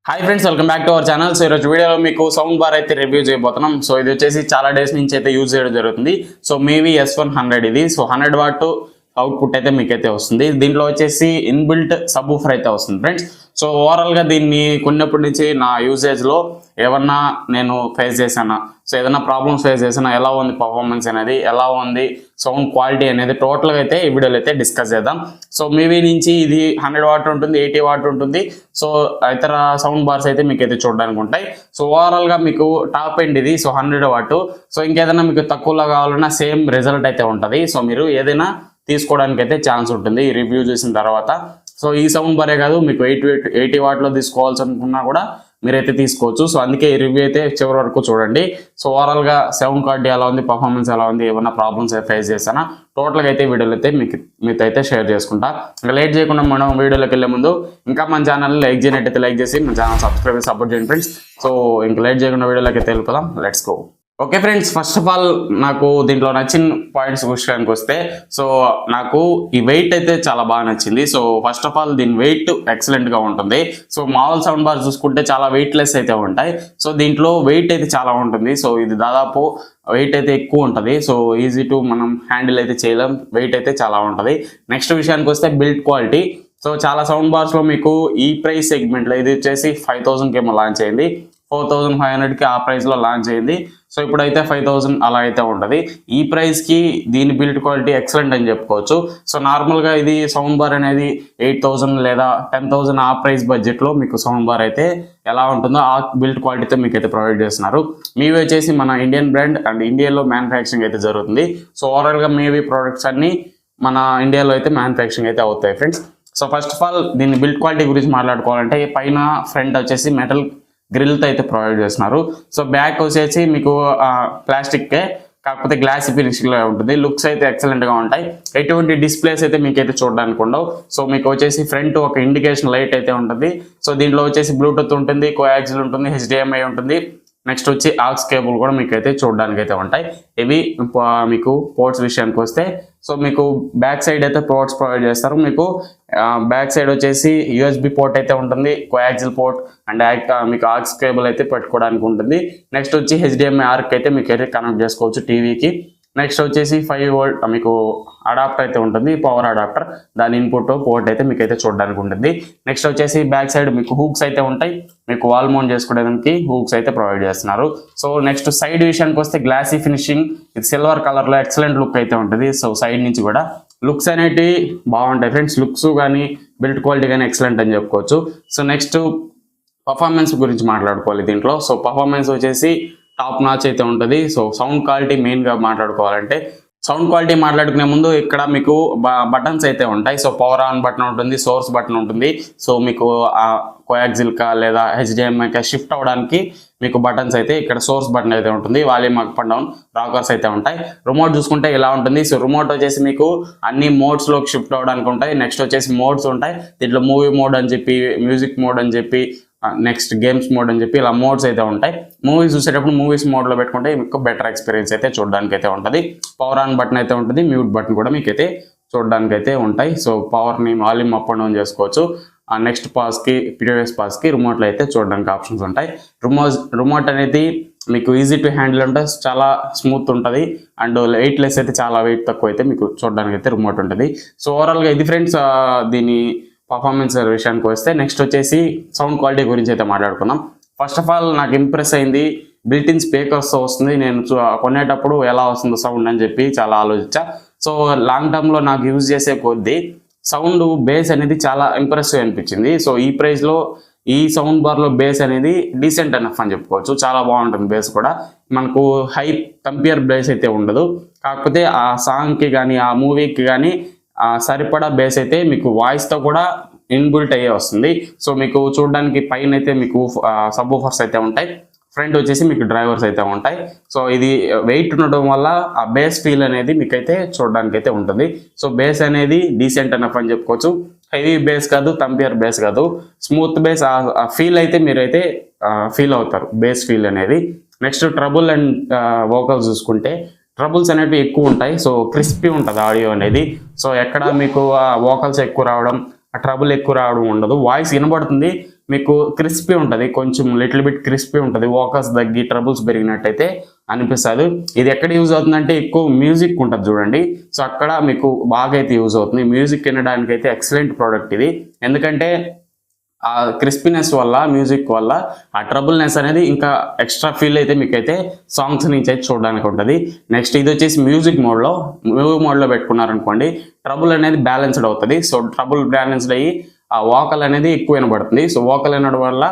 Hi friends, welcome back to our channel. So ఈరోజు వీడియోలో మీకు సౌండ్ బార్ అయితే రివ్యూ చేయబోతున్నాం. సో ఇది వచ్చేసి చాలా డేస్ నుంచి అయితే యూజ్ చేయడం జరుగుతుంది. సో MiVi S100 ఇది. సో 100 వాట్ అవుట్పుట్ అయితే మీకైతే వస్తుంది. దీంట్లో వచ్చేసి ఇన్బిల్ట్ సబ్ ఊఫర్ అయితే వస్తుంది ఫ్రెండ్స్. సో ఓవరాల్గా దీన్ని కొన్నప్పటి నుంచి నా యూసేజ్లో ఏమన్నా నేను ఫేస్ చేశానా, సో ఏదైనా ప్రాబ్లమ్స్ ఫేస్ చేసినా, ఎలా ఉంది పర్ఫార్మెన్స్ అనేది, ఎలా ఉంది సౌండ్ క్వాలిటీ అనేది టోటల్గా అయితే ఈ వీడియోలో అయితే డిస్కస్ చేద్దాం. సో MiVi నుంచి ఇది 100 వాట్ ఉంటుంది, 80 వాట్ ఉంటుంది. సో ఇతర సౌండ్ బార్స్ అయితే మీకు అయితే చూడడానికి ఉంటాయి. సో ఓవరాల్గా మీకు టాప్ ఎండ్ ఇది. So 100 what. సో ఇంకేదైనా మీకు తక్కువలో కావాలన్నా సేమ్ రిజల్ట్ అయితే ఉంటుంది. సో మీరు ఏదైనా తీసుకోవడానికి అయితే ఛాన్స్ ఉంటుంది ఈ రివ్యూ చేసిన తర్వాత. సో ఈ సౌండ్ బారే కాదు, మీకు 80 వాట్లో తీసుకోవాల్సి అనుకున్నా కూడా మీరైతే తీసుకోవచ్చు. సో అందుకే ఈ రివ్యూ అయితే చివరి వరకు చూడండి. సో ఓవరాల్గా సౌండ్ క్వాలిటీ ఎలా ఉంది, పర్ఫార్మెన్స్ ఎలా ఉంది, ఏమైనా ప్రాబ్లమ్స్ ఫేస్ చేస్తానా టోటల్గా అయితే వీడియోలో అయితే మీతో అయితే షేర్ చేసుకుంటా. ఇంకా లేట్ చేయకుండా మనం వీడియోలోకి వెళ్ళే ముందు ఇంకా మన ఛానల్ లైక్ చేయనట్టయితే లైక్ చేసి మన ఛానల్ సబ్స్క్రైబ్ చేసి సపోర్ట్ చేయండి ఫ్రెండ్స్. సో ఇంకా లేట్ చేయకుండా వీడియోలోకి అయితే వెళ్ళిపోదాం. Let's go. Okay friends, first of all నాకు దీంట్లో నచ్చిన పాయింట్స్ విషయానికి వస్తే, సో నాకు ఈ వెయిట్ అయితే చాలా బాగా నచ్చింది. సో ఫస్ట్ ఆఫ్ ఆల్ దీని వెయిట్ ఎక్సలెంట్గా ఉంటుంది. సో మామూలు సౌండ్ బార్ చూసుకుంటే చాలా వెయిట్లెస్ అయితే ఉంటాయి. సో దీంట్లో వెయిట్ అయితే చాలా ఉంటుంది. సో ఇది దాదాపు వెయిట్ అయితే ఎక్కువ ఉంటుంది. సో ఈజీ టు మనం హ్యాండిల్ అయితే చేయలేం, వెయిట్ అయితే చాలా ఉంటుంది. నెక్స్ట్ విషయానికి వస్తే బిల్డ్ క్వాలిటీ. సో చాలా సౌండ్ బార్స్లో మీకు ఈ ప్రైస్ సెగ్మెంట్లో ఇది వచ్చేసి 5000కి ఏమో లాంచ్ అయింది, 4500కి ఆ ప్రైస్లో లాంచ్ అయింది. సో ఇప్పుడైతే 5000 అలా అయితే ఉంటుంది. ఈ ప్రైస్కి దీని బిల్డ్ క్వాలిటీ ఎక్సలెంట్ అని చెప్పుకోవచ్చు. సో నార్మల్గా ఇది సౌండ్ బార్ అనేది 8000 లేదా 10000 ఆ ప్రైస్ బడ్జెట్లో మీకు సౌండ్ బార్ అయితే ఎలా ఉంటుందో ఆ బిల్డ్ క్వాలిటీతో మీకు అయితే ప్రొవైడ్ చేస్తున్నారు. MiVi వచ్చేసి మన ఇండియన్ బ్రాండ్ అండ్ ఇండియాలో మ్యానుఫ్యాక్చరింగ్ అయితే జరుగుతుంది. సో ఓవరాల్గా MiVi ప్రోడక్ట్స్ అన్ని మన ఇండియాలో అయితే మ్యానుఫ్యాక్చరింగ్ అయితే అవుతాయి friends. So first of all దీని బిల్డ్ క్వాలిటీ గురించి మాట్లాడుకోవాలంటే, పైన ఫ్రంట్ వచ్చేసి మెటల్ గ్రిల్తో అయితే ప్రొవైడ్ చేస్తున్నారు. సో బ్యాక్ వచ్చేసి మీకు ప్లాస్టిక్కే, కాకపోతే గ్లాస్ ఫినిషింగ్లో ఉంటుంది. లుక్స్ అయితే ఎక్సలెంట్గా ఉంటాయి. ఎటువంటి డిస్ప్లేస్ అయితే మీకైతే చూడడానికి ఉండవు. సో మీకు వచ్చేసి ఫ్రంట్ ఒక ఇండికేషన్ లైట్ అయితే ఉంటుంది. సో దీంట్లో వచ్చేసి బ్లూటూత్ ఉంటుంది, కోయాక్సిల్ ఉంటుంది, HDMI ఉంటుంది. నెక్స్ట్ వచ్చి ఆక్స్ కేబుల్ కూడా మీకు అయితే చూడడానికి అయితే ఉంటాయి. ఇవి మీకు పోర్ట్స్ విషయానికి వస్తే, సో మీకు బ్యాక్ సైడ్ అయితే పోర్ట్స్ ప్రొవైడ్ చేస్తారు. మీకు బ్యాక్ సైడ్ వచ్చేసి USB పోర్ట్ అయితే ఉంటుంది, కోయాక్సిల్ పోర్ట్ అండ్ మీకు ఆక్స్ కేబుల్ అయితే పెట్టుకోవడానికి ఉంటుంది. నెక్స్ట్ వచ్చి HDMI ఆర్క్ అయితే మీకు అయితే కనెక్ట్ చేసుకోవచ్చు టీవీకి. నెక్స్ట్ వచ్చేసి 5 వోల్ట్ మీకు అడాప్టర్ అయితే ఉంటుంది, పవర్ అడాప్టర్. దాని ఇన్పుట్ పోర్ట్ అయితే మీకు అయితే చూడడానికి ఉంటుంది. నెక్స్ట్ వచ్చేసి బ్యాక్ సైడ్ మీకు హూక్స్ అయితే ఉంటాయి, మీకు వాల్ మౌంట్ చేసుకోవడానికి హూక్స్ అయితే ప్రొవైడ్ చేస్తున్నారు. సో నెక్స్ట్ సైడ్ విషయానికి వస్తే గ్లాసీ ఫినిషింగ్, ఇది సిల్వర్ కలర్లో ఎక్సలెంట్ లుక్ అయితే ఉంటుంది. సో సైడ్ నుంచి కూడా లుక్స్ అనేటివి బాగుంటాయి ఫ్రెండ్స్. లుక్స్ కానీ బిల్డ్ క్వాలిటీ కానీ ఎక్సలెంట్ అని చెప్పుకోవచ్చు. సో నెక్స్ట్ పర్ఫార్మెన్స్ గురించి మాట్లాడుకోవాలి దీంట్లో. సో పర్ఫార్మెన్స్ వచ్చేసి టాప్ నాచ్ అయితే ఉంటుంది. సో సౌండ్ క్వాలిటీ మెయిన్గా మాట్లాడుకోవాలంటే, సౌండ్ క్వాలిటీ మాట్లాడుకునే ముందు ఇక్కడ మీకు బటన్స్ అయితే ఉంటాయి. సో పవర్ ఆన్ బటన్ ఉంటుంది, సోర్స్ బటన్ ఉంటుంది. సో మీకు కోయాక్సిల్కా లేదా HDMIకా షిఫ్ట్ అవ్వడానికి మీకు బటన్స్ అయితే ఇక్కడ సోర్స్ బటన్ అయితే ఉంటుంది. Volume up and down rockers అయితే ఉంటాయి. రిమోట్ చూసుకుంటే ఇలా ఉంటుంది. సో రిమోట్ వచ్చేసి మీకు అన్ని మోడ్స్లోకి షిఫ్ట్ అవ్వడానికి ఉంటాయి. నెక్స్ట్ వచ్చేసి మోడ్స్ ఉంటాయి. దీంట్లో మూవీ మోడ్ అని చెప్పి, మ్యూజిక్ మోడ్ అని చెప్పి, నెక్స్ట్ గేమ్స్ మోడ్ అని చెప్పి ఇలా మోడ్స్ అయితే ఉంటాయి. మూవీస్ చూసేటప్పుడు మూవీస్ మోడ్లో పెట్టుకుంటే మీకు బెటర్ ఎక్స్పీరియన్స్ అయితే చూడడానికి అయితే ఉంటుంది. పవర్ ఆన్ బటన్ అయితే ఉంటుంది, మ్యూట్ బటన్ కూడా మీకు అయితే చూడడానికి అయితే ఉంటాయి. సో పవర్ని వాల్యూమ్ అప్ అండ్ డౌన్ చేసుకోవచ్చు. నెక్స్ట్ పాస్కి, ప్రీవియస్ పాస్కి రిమోట్లో అయితే చూడడానికి ఆప్షన్స్ ఉంటాయి. రిమోట్ అనేది మీకు ఈజీ టు హ్యాండిల్ ఉంటుంది, చాలా స్మూత్ ఉంటుంది అండ్ వెయిట్లెస్ అయితే, చాలా వెయిట్ తక్కువ అయితే మీకు చూడడానికి అయితే రిమోట్ ఉంటుంది. సో ఓవరాల్గా ఇది ఫ్రెండ్స్ దీని పర్ఫార్మెన్స్ విషయానికి వస్తే. నెక్స్ట్ వచ్చేసి సౌండ్ క్వాలిటీ గురించి అయితే మాట్లాడుకుందాం. ఫస్ట్ ఆఫ్ ఆల్ నాకు ఇంప్రెస్ అయింది బిల్ట్ ఇన్ స్పీకర్స్తో వస్తుంది. నేను కొనేటప్పుడు ఎలా వస్తుందో సౌండ్ అని చెప్పి చాలా ఆలోచించా. సో లాంగ్ టర్మ్లో నాకు యూజ్ చేసే కొద్దీ సౌండ్ బేస్ అనేది చాలా ఇంప్రెసివ్ అనిపించింది. సో ఈ ప్రైస్లో ఈ సౌండ్ బార్లో బేస్ అనేది డీసెంట్ ఎనఫ్ అని చెప్పుకోవచ్చు. చాలా బాగుంటుంది బేస్ కూడా. మనకు హై కంపేర్ బేస్ అయితే ఉండదు, కాకపోతే ఆ సాంగ్కి కానీ ఆ మూవీకి కానీ సరిపడా బేస్ అయితే మీకు వాయిస్తో కూడా ఇన్బిల్ట్ అయ్యే వస్తుంది. సో మీకు చూడడానికి పైన అయితే మీకు సబ్ ఊఫర్స్ అయితే ఉంటాయి, ఫ్రంట్ వచ్చేసి మీకు డ్రైవర్స్ అయితే ఉంటాయి. సో ఇది వెయిట్ ఉండడం వల్ల ఆ బేస్ ఫీల్ అనేది మీకైతే చూడడానికి అయితే ఉంటుంది. సో బేస్ అనేది డీసెంట్ ఎనఫ్ అని చెప్పుకోవచ్చు. హెవీ బేస్ కాదు, తంపియర్ బేస్ కాదు, స్మూత్ బేస్. ఆ ఫీల్ అయితే మీరైతే ఫీల్ అవుతారు, బేస్ ఫీల్ అనేది. నెక్స్ట్ ట్రబుల్ అండ్ వోకల్స్ చూసుకుంటే, ట్రబుల్స్ అనేవి ఎక్కువ ఉంటాయి. సో క్రిస్పీ ఉంటుంది ఆడియో అనేది. సో ఎక్కడ మీకు వోకల్స్ ఎక్కువ రావడం, ట్రబుల్ ఎక్కువ రావడం ఉండదు. వాయిస్ వినబడుతుంది, మీకు క్రిస్పీ ఉంటుంది, కొంచెం లిటిల్ బిట్ క్రిస్పీ ఉంటుంది, వోకస్ తగ్గి ట్రబుల్స్ పెరిగినట్టయితే అనిపిస్తుంది. ఇది ఎక్కడ యూజ్ అవుతుందంటే ఎక్కువ మ్యూజిక్ ఉంటుంది చూడండి, సో అక్కడ మీకు బాగా అయితే యూజ్ అవుతుంది. మ్యూజిక్ వినడానికి అయితే ఎక్సలెంట్ ప్రోడక్ట్ ఇది. ఎందుకంటే ఆ క్రిస్పీనెస్ వల్ల, మ్యూజిక్ వల్ల ఆ ట్రబుల్నెస్ అనేది ఇంకా ఎక్స్ట్రా ఫీల్ అయితే మీకైతే సాంగ్స్ నుంచి అయితే చూడడానికి ఉంటుంది. నెక్స్ట్ ఇది వచ్చేసి మ్యూజిక్ మోడ్లో పెట్టుకున్నారనుకోండి, ట్రబుల్ అనేది బ్యాలెన్స్డ్ అవుతుంది. సో ట్రబుల్ బ్యాలెన్స్డ్ అయ్యి ఆ వోకల్ అనేది ఎక్కువ వినబడుతుంది. సో వోకల్ వినడం వల్ల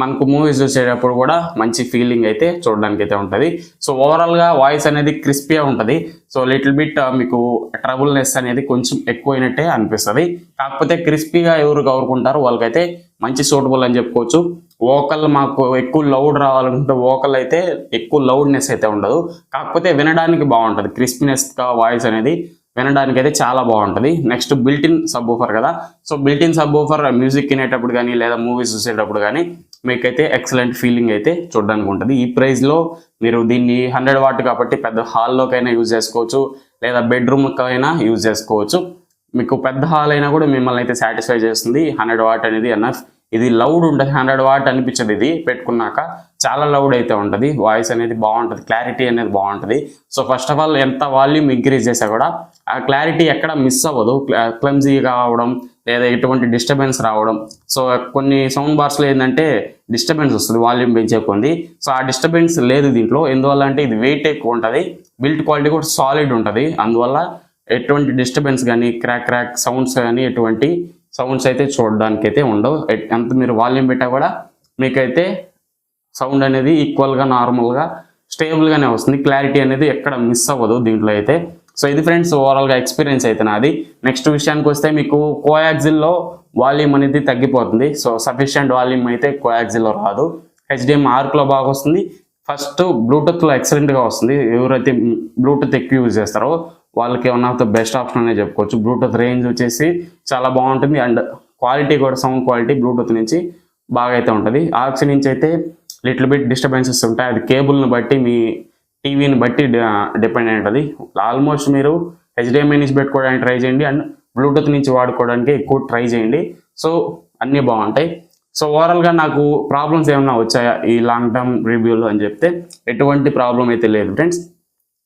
మనకు మూవీస్ చూసేటప్పుడు కూడా మంచి ఫీలింగ్ అయితే చూడడానికి అయితే ఉంటుంది. సో ఓవరాల్గా వాయిస్ అనేది క్రిస్పీగా ఉంటుంది. సో లిటిల్ బిట్ మీకు ట్రబుల్నెస్ అనేది కొంచెం ఎక్కువైనట్టే అనిపిస్తుంది. కాకపోతే క్రిస్పీగా ఎవరు కోరుకుంటారో వాళ్ళకైతే మంచి సూటబుల్ అని చెప్పుకోవచ్చు. వోకల్ మాకు ఎక్కువ లౌడ్ రావాలనుకుంటే వోకల్ అయితే ఎక్కువ లౌడ్నెస్ అయితే ఉండదు, కాకపోతే వినడానికి బాగుంటుంది. క్రిస్పీనెస్గా వాయిస్ అనేది వినడానికి అయితే చాలా బాగుంటుంది. నెక్స్ట్ బిల్టిన్ సబ్ ఊఫర్ కదా, so built-in sub woofer music వినేటప్పుడు కానీ లేదా మూవీస్ చూసేటప్పుడు కానీ మీకైతే ఎక్సలెంట్ ఫీలింగ్ అయితే చూడడానికి ఉంటుంది. ఈ ప్రైస్లో మీరు దీన్ని 100 వాట్ కాబట్టి పెద్ద హాల్లోకైనా యూజ్ చేసుకోవచ్చు, లేదా బెడ్రూమ్కైనా యూజ్ చేసుకోవచ్చు. మీకు పెద్ద హాల్ అయినా కూడా మిమ్మల్ని అయితే సాటిస్ఫై చేస్తుంది. 100 వాట్ అనేది ఎనఫ్. ఇది లౌడ్ ఉంటుంది, 100 వాట్ అనిపించదు. ఇది పెట్టుకున్నాక చాలా లౌడ్ అయితే ఉంటుంది, వాయిస్ అనేది బాగుంటుంది, క్లారిటీ అనేది బాగుంటుంది. సో ఫస్ట్ ఆఫ్ ఆల్ ఎంత వాల్యూమ్ ఇంక్రీజ్ చేసా కూడా ఆ క్లారిటీ ఎక్కడ మిస్ అవ్వదు. క్లమ్జీగా అవడం లేదా ఎటువంటి డిస్టర్బెన్స్ రావడం. సో కొన్ని సౌండ్ బార్స్లో ఏంటంటే డిస్టర్బెన్స్ వస్తుంది వాల్యూమ్ పెంచే కొంది. సో ఆ డిస్టర్బెన్స్ లేదు దీంట్లో. ఎందువల్ల అంటే ఇది వెయిట్ ఎక్కువ ఉంటుంది, బిల్ట్ క్వాలిటీ కూడా సాలిడ్ ఉంటుంది. అందువల్ల ఎటువంటి డిస్టర్బెన్స్ కానీ క్రాక్ సౌండ్స్ కానీ ఎటువంటి సౌండ్స్ అయితే చూడడానికి అయితే ఉండవు. ఎంత మీరు వాల్యూమ్ పెట్టా కూడా మీకైతే సౌండ్ అనేది ఈక్వల్గా నార్మల్గా స్టేబుల్గానే వస్తుంది. క్లారిటీ అనేది ఎక్కడ మిస్ అవ్వదు దీంట్లో అయితే. సో ఇది ఫ్రెండ్స్ ఓవరాల్గా ఎక్స్పీరియన్స్ అయితే నాది. నెక్స్ట్ విషయానికి వస్తే మీకు కోయాక్సిల్లో వాల్యూమ్ అనేది తగ్గిపోతుంది. సో సఫిషియంట్ వాల్యూమ్ అయితే కోయాక్సిల్లో రాదు. HDMI ఆర్క్లో బాగా వస్తుంది. ఫస్ట్ బ్లూటూత్లో ఎక్సలెంట్గా వస్తుంది. ఎవరైతే బ్లూటూత్ ఎక్కువ యూజ్ చేస్తారో వాళ్ళకి one of the best option అనే చెప్పుకోవచ్చు. బ్లూటూత్ రేంజ్ వచ్చేసి చాలా బాగుంటుంది, అండ్ క్వాలిటీ కూడా సౌండ్ క్వాలిటీ బ్లూటూత్ నుంచి బాగా అయితే ఉంటుంది. ఆర్క్స్ నుంచి అయితే లిటిల్ బిట్ డిస్టర్బెన్సెస్ ఉంటాయి. అది కేబుల్ని బట్టి మీ టీవీని బట్టి డిపెండ్ అయి ఉంటుంది. ఆల్మోస్ట్ మీరు HDMI నుంచి పెట్టుకోవడానికి ట్రై చేయండి, అండ్ బ్లూటూత్ నుంచి వాడుకోవడానికి ఎక్కువ ట్రై చేయండి. సో అన్నీ బాగుంటాయి. సో ఓవరాల్గా నాకు ప్రాబ్లమ్స్ ఏమైనా వచ్చాయా ఈ లాంగ్ టర్మ్ రివ్యూలో అని చెప్తే ఎటువంటి ప్రాబ్లం అయితే లేదు friends.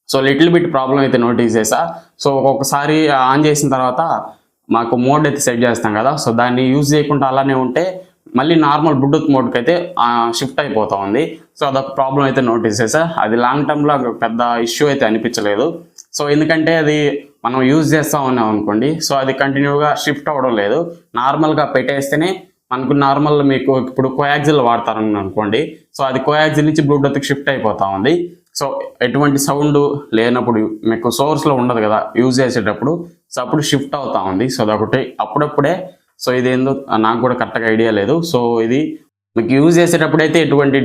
So little bit problem అయితే నోటీస్ చేసా. సో ఒక్కొక్కసారి ఆన్ చేసిన తర్వాత మాకు మోడ్ అయితే సెట్ చేస్తాం కదా, సో దాన్ని యూజ్ చేయకుండా అలానే ఉంటే మళ్ళీ నార్మల్ బ్లూటూత్ మోడ్కి అయితే షిఫ్ట్ అయిపోతూ ఉంది. సో అదొక ప్రాబ్లం అయితే నోటీస్ చేసా. అది లాంగ్ టర్మ్లో పెద్ద ఇష్యూ అయితే అనిపించలేదు. సో ఎందుకంటే అది మనం యూజ్ చేస్తూ ఉన్నాం అనుకోండి, సో అది కంటిన్యూగా షిఫ్ట్ అవ్వడం లేదు. నార్మల్గా పెట్టేస్తేనే మనకు నార్మల్ మీకు ఇప్పుడు కోయాక్సిల్ వాడతారని అనుకోండి, సో అది కోయాక్సిల్ నుంచి బ్లూటూత్కి షిఫ్ట్ అయిపోతూ ఉంది. సో ఎటువంటి సౌండ్ లేనప్పుడు మీకు సోర్స్లో ఉండదు కదా యూజ్ చేసేటప్పుడు, సో అప్పుడు షిఫ్ట్ అవుతా ఉంది. సో అదొకటి అప్పుడప్పుడే. సో ఇదేందో నాకు కూడా కరెక్ట్గా ఐడియా లేదు. సో ఇది మీకు యూజ్ చేసేటప్పుడు అయితే ఎటువంటి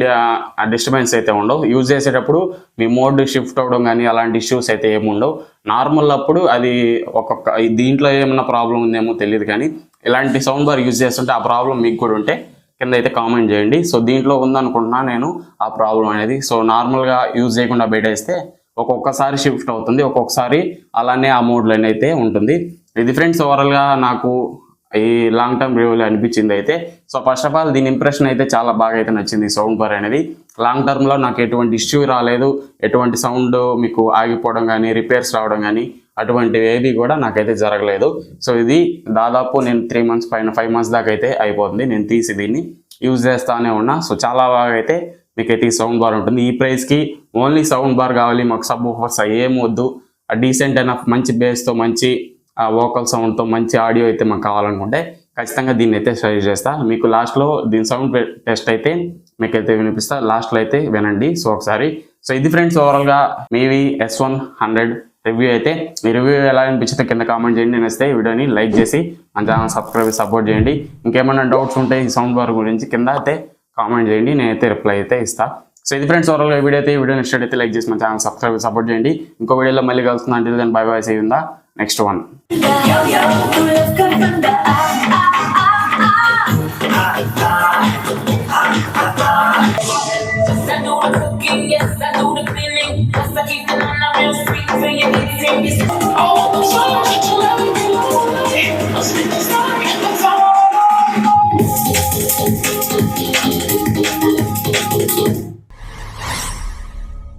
డిస్టర్బెన్స్ అయితే ఉండవు. యూజ్ చేసేటప్పుడు మీ మోడ్ షిఫ్ట్ అవ్వడం కానీ అలాంటి ఇష్యూస్ అయితే ఏమి ఉండవు. నార్మల్ అప్పుడు అది ఒక్కొక్క దీంట్లో ఏమైనా ప్రాబ్లం ఉందేమో తెలియదు, కానీ ఇలాంటి సౌండ్ బార్ యూజ్ చేస్తుంటే ఆ ప్రాబ్లం మీకు కూడా ఉంటే కింద అయితే కామెంట్ చేయండి. సో దీంట్లో ఉందనుకుంటున్నా నేను ఆ ప్రాబ్లం అనేది. సో నార్మల్గా యూజ్ చేయకుండా పెట్టేస్తే ఒక్కొక్కసారి షిఫ్ట్ అవుతుంది, ఒక్కొక్కసారి అలానే ఆ మోడ్లోనే అయితే ఉంటుంది. ఇది ఫ్రెండ్స్ ఓవరాల్గా నాకు ఈ లాంగ్ టర్మ్ రివ్యూలో అనిపించింది అయితే. సో ఫస్ట్ ఆఫ్ ఆల్ దీని ఇంప్రెషన్ అయితే చాలా బాగా అయితే నచ్చింది. సౌండ్ బార్ అనేది లాంగ్ టర్మ్లో నాకు ఎటువంటి ఇష్యూ రాలేదు, ఎటువంటి సౌండ్ మీకు ఆగిపోవడం కానీ రిపేర్స్ రావడం కానీ అటువంటివి ఏవి కూడా నాకైతే జరగలేదు. సో ఇది దాదాపు నేను 3 months పైన 5 months దాకా అయితే అయిపోతుంది నేను తీసి దీన్ని యూజ్ చేస్తానే ఉన్నా. సో చాలా బాగా అయితే మీకైతే ఈ సౌండ్ బార్ ఉంటుంది. ఈ ప్రైస్కి ఓన్లీ సౌండ్ బార్ కావాలి, మాకు సబ్ ఊఫర్స్ ఏం వద్దు, డీసెంట్ ఎనఫ్ మంచి బేస్తో మంచి వోకల్ సౌండ్తో మంచి ఆడియో అయితే మాకు కావాలనుకుంటే ఖచ్చితంగా దీన్ని అయితే సజెస్ట్ చేస్తా. మీకు లాస్ట్లో దీని సౌండ్ టెస్ట్ అయితే మీకైతే వినిపిస్తా, లాస్ట్లో అయితే వినండి. సో ఒకసారి. సో ఇది ఫ్రెండ్స్ ఓవరాల్గా MiVi S100 రివ్యూ అయితే. ఈ రివ్యూ ఎలా అనిపించితే కింద కామెంట్ చేయండి. నేను వస్తే వీడియోని లైక్ చేసి మన ఛానల్ సపోర్ట్ చేయండి. ఇంకేమైనా డౌట్స్ ఉంటే ఈ సౌండ్ బార్ గురించి కింద అయితే కామెంట్ చేయండి, నేనైతే రిప్లై అయితే ఇస్తా. సో ఇది ఫ్రెండ్స్ ఓవరాల్గా వీడియో అయితే. వీడియో నెక్స్ట్ అయితే లైక్ చేసి మన ఛానల్ సపోర్ట్ చేయండి. ఇంకో వీడియోలో మళ్ళీ కలుస్తున్నా. అంటే దాన్ని బై సీ ఉందా next one. Yes, I know the feeling. Yes, I keep it on the real street till you get it. Oh, the sun is let me know. A sweet story, that's all I know. మీకు